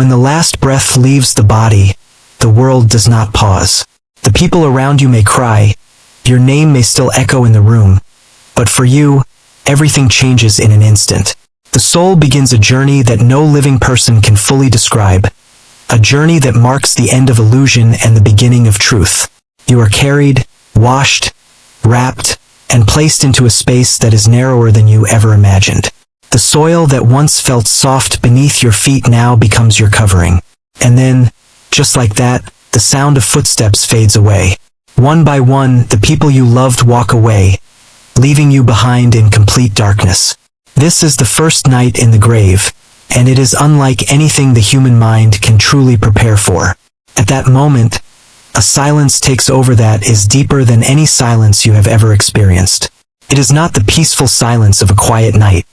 When the last breath leaves the body, the world does not pause. The people around you may cry, your name may still echo in the room, but for you, everything changes in an instant. The soul begins a journey that no living person can fully describe, a journey that marks the end of illusion and the beginning of truth. You are carried, washed, wrapped, and placed into a space that is narrower than you ever imagined. The soil that once felt soft beneath your feet now becomes your covering. And then, just like that, the sound of footsteps fades away. One by one, the people you loved walk away, leaving you behind in complete darkness. This is the first night in the grave, and it is unlike anything the human mind can truly prepare for. At that moment, a silence takes over that is deeper than any silence you have ever experienced. It is not the peaceful silence of a quiet night.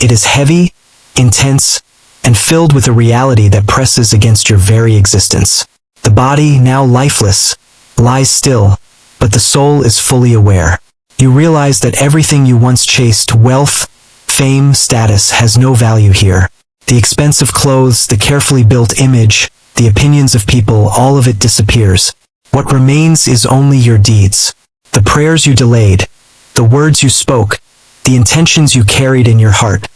It is heavy, intense, and filled with a reality that presses against your very existence. The body, now lifeless, lies still, but the soul is fully aware. You realize that everything you once chased, wealth, fame, status, has no value here. The expensive clothes, the carefully built image, the opinions of people, all of it disappears. What remains is only your deeds. The prayers you delayed, the words you spoke, the intentions you carried in your heart.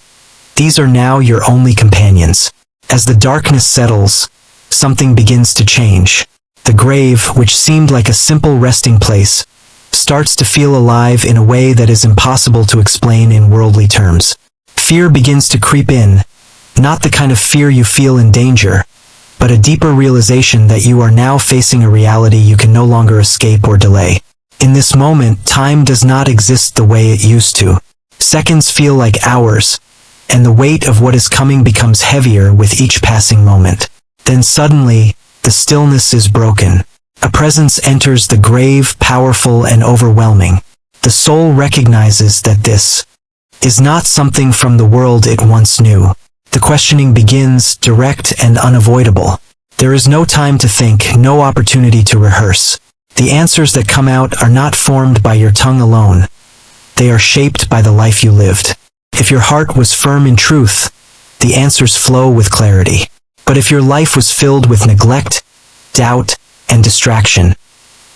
These are now your only companions. As the darkness settles, something begins to change. The grave, which seemed like a simple resting place, starts to feel alive in a way that is impossible to explain in worldly terms. Fear begins to creep in, not the kind of fear you feel in danger, but a deeper realization that you are now facing a reality you can no longer escape or delay. In this moment, time does not exist the way it used to. Seconds feel like hours, and the weight of what is coming becomes heavier with each passing moment. Then suddenly, the stillness is broken. A presence enters the grave, powerful and overwhelming. The soul recognizes that this is not something from the world it once knew. The questioning begins, direct and unavoidable. There is no time to think, no opportunity to rehearse. The answers that come out are not formed by your tongue alone. They are shaped by the life you lived. If your heart was firm in truth, the answers flow with clarity. But if your life was filled with neglect, doubt, and distraction,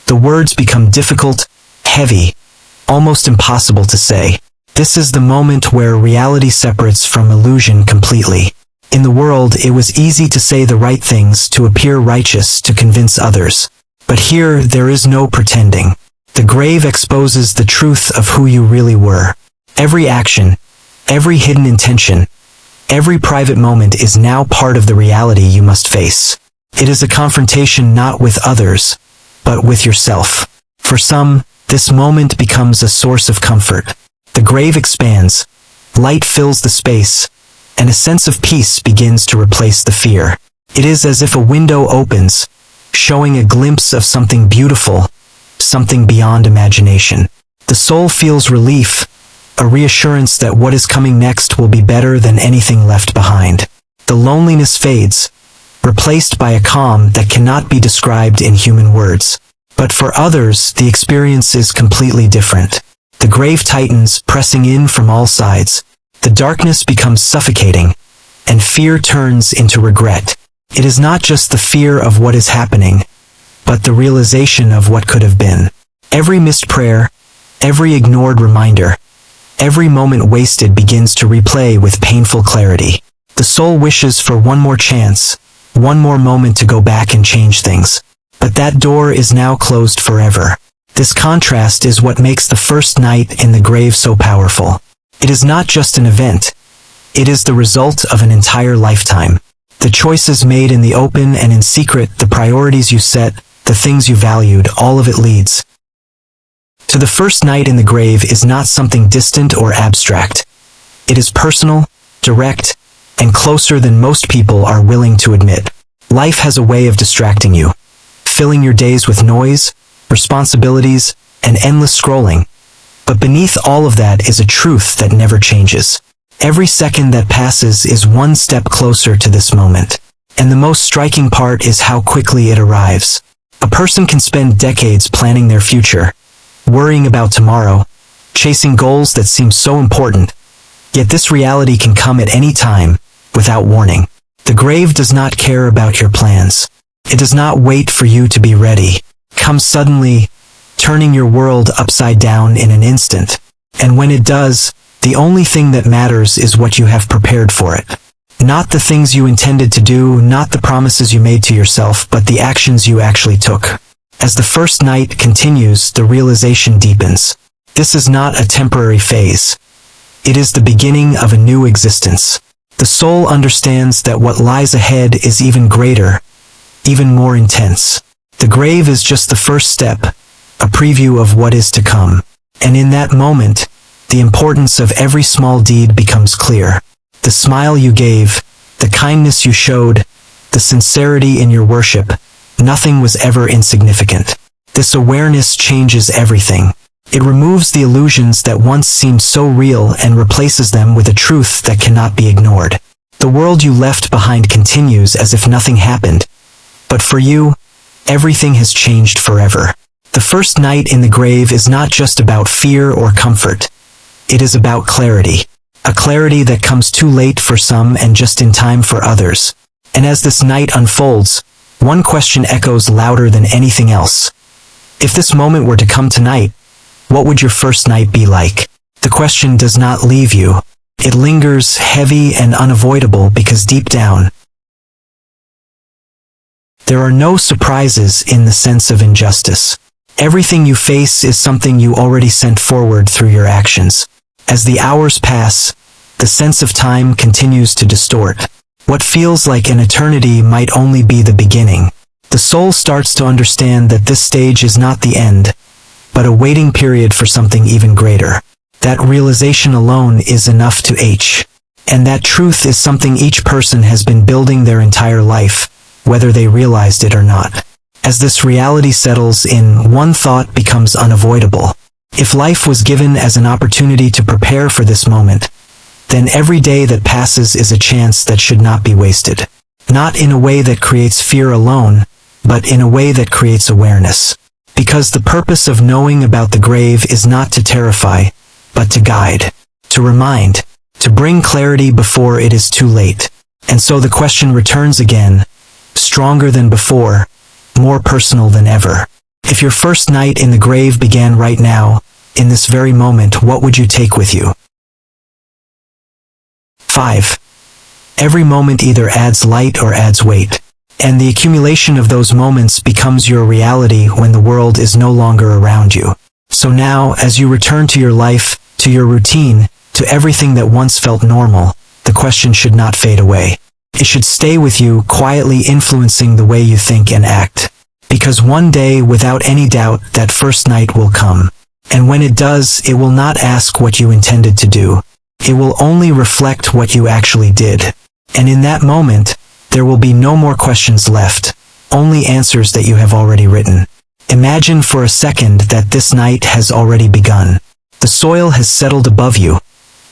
the words become difficult, heavy, almost impossible to say. This is the moment where reality separates from illusion completely. In the world, it was easy to say the right things, to appear righteous, to convince others. But here, there is no pretending. The grave exposes the truth of who you really were. Every action, every hidden intention, every private moment is now part of the reality you must face. It is a confrontation not with others, but with yourself. For some, this moment becomes a source of comfort. The grave expands, light fills the space, and a sense of peace begins to replace the fear. It is as if a window opens, showing a glimpse of something beautiful, something beyond imagination. The soul feels relief, a reassurance that what is coming next will be better than anything left behind. The loneliness fades, replaced by a calm that cannot be described in human words. But for others, the experience is completely different. The grave tightens, pressing in from all sides. The darkness becomes suffocating, and fear turns into regret. It is not just the fear of what is happening, but the realization of what could have been. Every missed prayer, every ignored reminder, every moment wasted begins to replay with painful clarity. The soul wishes for one more chance, one more moment to go back and change things. But that door is now closed forever. This contrast is what makes the first night in the grave so powerful. It is not just an event. It is the result of an entire lifetime. The choices made in the open and in secret, the priorities you set, the things you valued, all of it leads to the first night in the grave is not something distant or abstract. It is personal, direct, and closer than most people are willing to admit. Life has a way of distracting you, filling your days with noise, responsibilities, and endless scrolling. But beneath all of that is a truth that never changes. Every second that passes is one step closer to this moment. And the most striking part is how quickly it arrives. A person can spend decades planning their future, worrying about tomorrow, chasing goals that seem so important. Yet this reality can come at any time, without warning. The grave does not care about your plans. It does not wait for you to be ready. It comes suddenly, turning your world upside down in an instant. And when it does, the only thing that matters is what you have prepared for it. Not the things you intended to do, not the promises you made to yourself, but the actions you actually took. As the first night continues, the realization deepens. This is not a temporary phase. It is the beginning of a new existence. The soul understands that what lies ahead is even greater, even more intense. The grave is just the first step, a preview of what is to come. And in that moment, the importance of every small deed becomes clear. The smile you gave, the kindness you showed, the sincerity in your worship, nothing was ever insignificant. This awareness changes everything. It removes the illusions that once seemed so real and replaces them with a truth that cannot be ignored. The world you left behind continues as if nothing happened. But for you, everything has changed forever. The first night in the grave is not just about fear or comfort. It is about clarity. A clarity that comes too late for some and just in time for others. And as this night unfolds, one question echoes louder than anything else. If this moment were to come tonight, what would your first night be like? The question does not leave you. It lingers heavy and unavoidable because deep down, there are no surprises in the sense of injustice. Everything you face is something you already sent forward through your actions. As the hours pass, the sense of time continues to distort. What feels like an eternity might only be the beginning. The soul starts to understand that this stage is not the end, but a waiting period for something even greater. That realization alone is enough to age. And that truth is something each person has been building their entire life, whether they realized it or not. As this reality settles in, one thought becomes unavoidable. If life was given as an opportunity to prepare for this moment, then every day that passes is a chance that should not be wasted. Not in a way that creates fear alone, but in a way that creates awareness. Because the purpose of knowing about the grave is not to terrify, but to guide, to remind, to bring clarity before it is too late. And so the question returns again, stronger than before, more personal than ever. If your first night in the grave began right now, in this very moment, what would you take with you? 5. Every moment either adds light or adds weight. And the accumulation of those moments becomes your reality when the world is no longer around you. So now, as you return to your life, to your routine, to everything that once felt normal, the question should not fade away. It should stay with you, quietly influencing the way you think and act. Because one day, without any doubt, that first night will come. And when it does, it will not ask what you intended to do. It will only reflect what you actually did. And in that moment, there will be no more questions left, only answers that you have already written. Imagine for a second that this night has already begun. The soil has settled above you,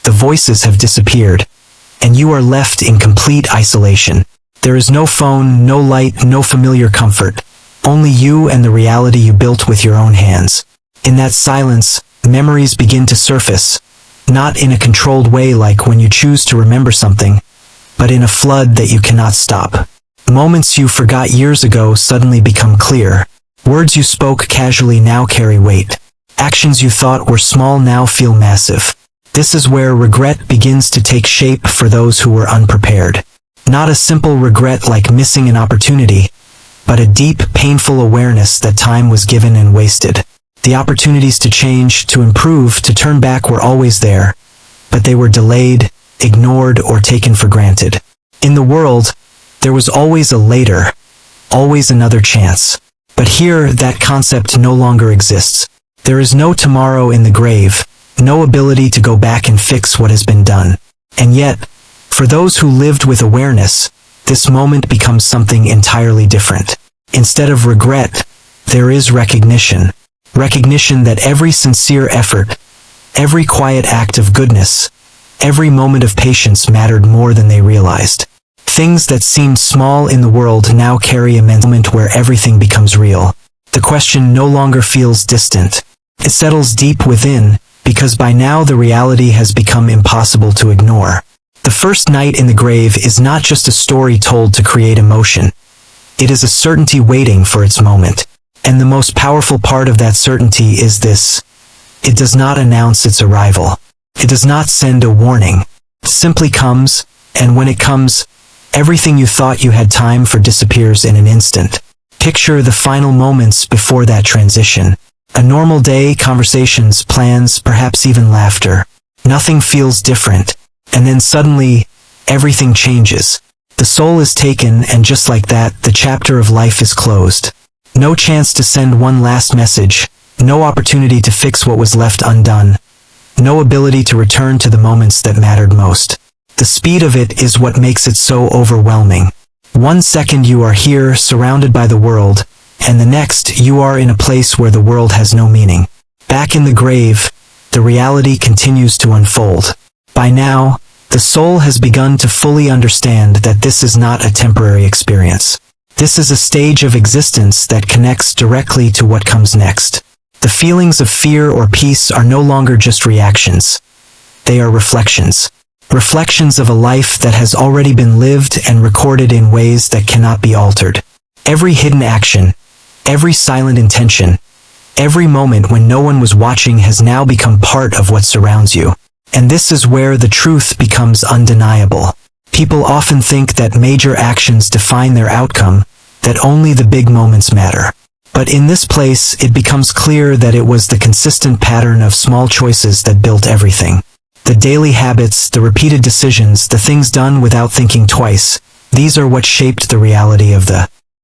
the voices have disappeared, and you are left in complete isolation. There is no phone, no light, no familiar comfort, only you and the reality you built with your own hands. In that silence, memories begin to surface, not in a controlled way like when you choose to remember something, but in a flood that you cannot stop. Moments you forgot years ago suddenly become clear. Words you spoke casually now carry weight. Actions you thought were small now feel massive. This is where regret begins to take shape for those who were unprepared. Not a simple regret like missing an opportunity, but a deep, painful awareness that time was given and wasted. The opportunities to change, to improve, to turn back were always there, but they were delayed, ignored, or taken for granted. In the world, there was always a later, always another chance. But here, that concept no longer exists. There is no tomorrow in the grave, no ability to go back and fix what has been done. And yet, for those who lived with awareness, this moment becomes something entirely different. Instead of regret, there is recognition. Recognition that every sincere effort, every quiet act of goodness, every moment of patience mattered more than they realized. Things that seemed small in the world now carry immense moment where everything becomes real. The question no longer feels distant. It settles deep within, because by now the reality has become impossible to ignore. The The first night in the grave is not just a story told to create emotion. It is a certainty waiting for its moment. And the most powerful part of that certainty is this: it does not announce its arrival. It does not send a warning. It simply comes, and when it comes, everything you thought you had time for disappears in an instant. Picture the final moments before that transition. A normal day, conversations, plans, perhaps even laughter. Nothing feels different. And then suddenly, everything changes. The soul is taken, and just like that, the chapter of life is closed. No chance to send one last message. No opportunity to fix what was left undone. No ability to return to the moments that mattered most. The speed of it is what makes it so overwhelming. 1 second you are here, surrounded by the world, and the next you are in a place where the world has no meaning. Back in the grave, the reality continues to unfold. By now, the soul has begun to fully understand that this is not a temporary experience. This is a stage of existence that connects directly to what comes next. The feelings of fear or peace are no longer just reactions. They are reflections. Reflections of a life that has already been lived and recorded in ways that cannot be altered. Every hidden action, every silent intention, every moment when no one was watching has now become part of what surrounds you. And this is where the truth becomes undeniable. People often think that major actions define their outcome, that only the big moments matter. But in this place, it becomes clear that it was the consistent pattern of small choices that built everything. The daily habits, the repeated decisions, the things done without thinking twice, these are what shaped the reality of the